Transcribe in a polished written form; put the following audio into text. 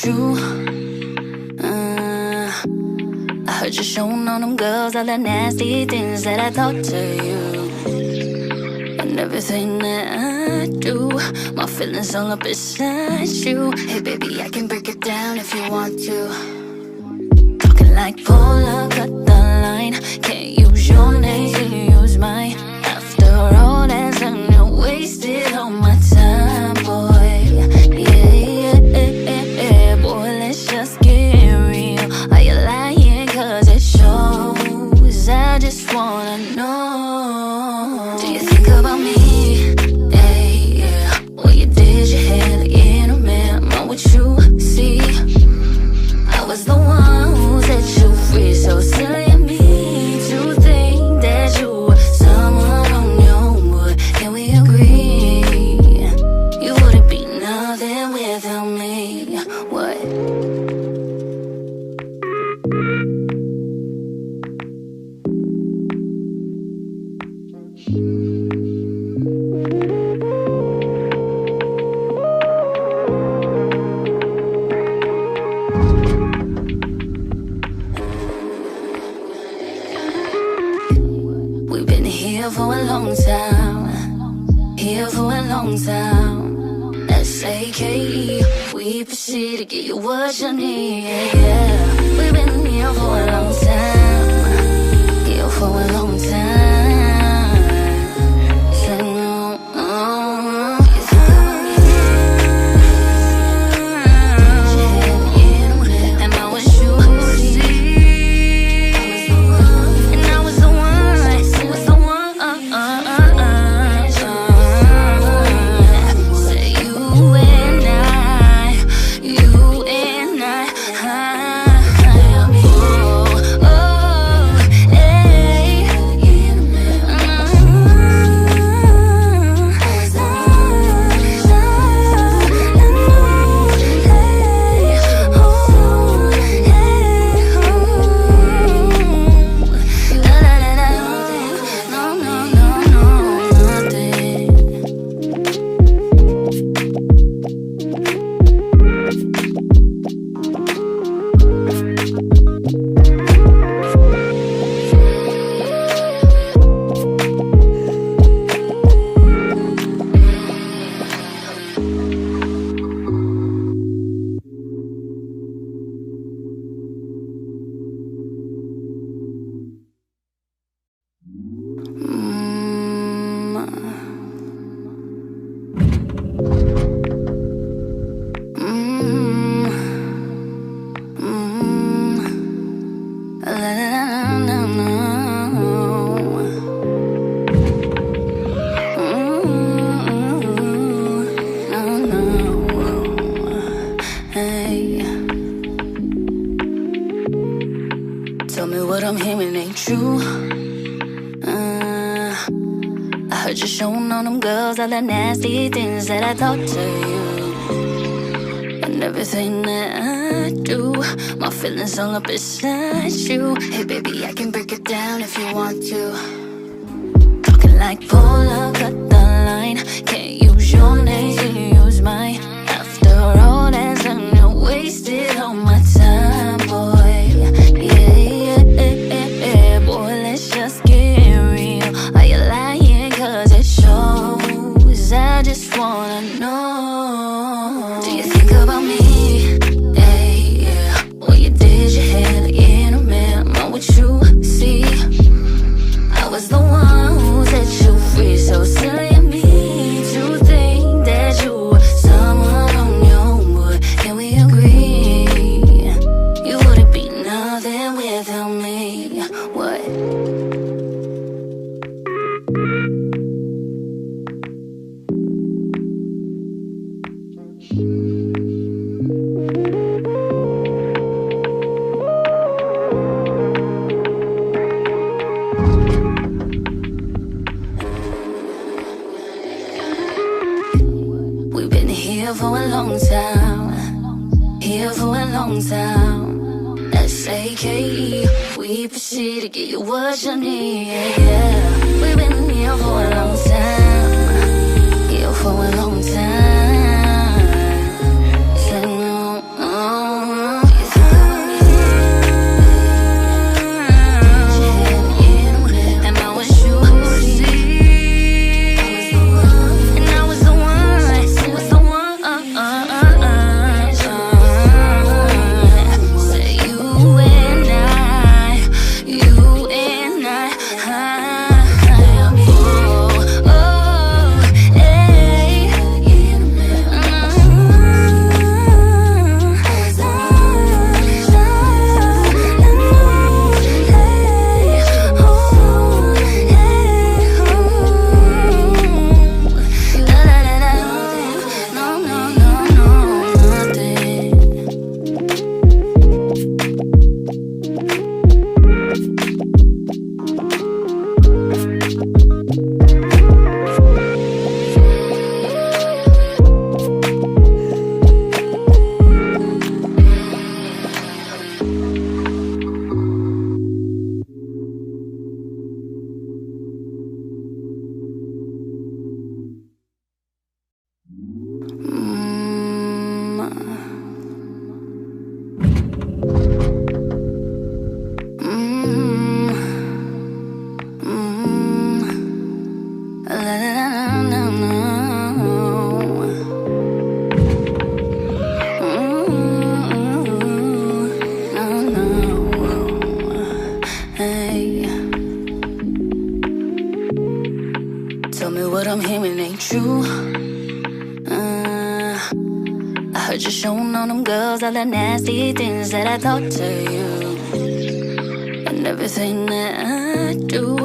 true. I heard you showing on them girls all the nasty things that I thought to you. And everything that I do, my feelings all up beside you. Hey baby, I can break it down if you want to. Talking like polar, cut the line. Can't use your name, can you use mine? After all that's done, you wasted all my time, boy. Yeah, boy, let's just get real. Are you lying? Cause it shows. I just wanna know, do you think about me? Yeah. Well, you did your hair like in a man. Not what you see. I was the one who set you free. So silly of me to think that you were someone on your own. But can we agree? You wouldn't be nothing without me. What? We've been here for a long time. Here for a long time. S-A-K-E. We proceed to get you what you need. Yeah. We've been here for a long time. Here for a long time. Say no. You think about me? And I was you. And I was the one. Say you and I. Oh, hey. Tell me what I'm hearing ain't true. I heard you showing on them girls all the nasty things that I thought to you. And everything that I do, my feelings all up beside you. Hey baby, I can break it down if you want to. Talking like polar, cut the line. Can't use your name, can you use mine? After all that's done, you wasted all my time, boy. Yeah, boy, let's just get real. Are you lying? Cause it shows. I just wanna know, do you think about me? Yeah. Well, you did your hair like in a man. Not what you see. I was the one who set you free. So silly of me to think that you were someone on your own. But can we agree? You wouldn't be nothing without me. What? We've been here for a long time. Here for a long time. S-A-K-E. We proceed to get you what you need. Yeah. We've been here for a long time. Here for a long time. Say no. what I'm hearing ain't true. I heard you showing on them girls all the nasty things that I thought to you, and everything that I do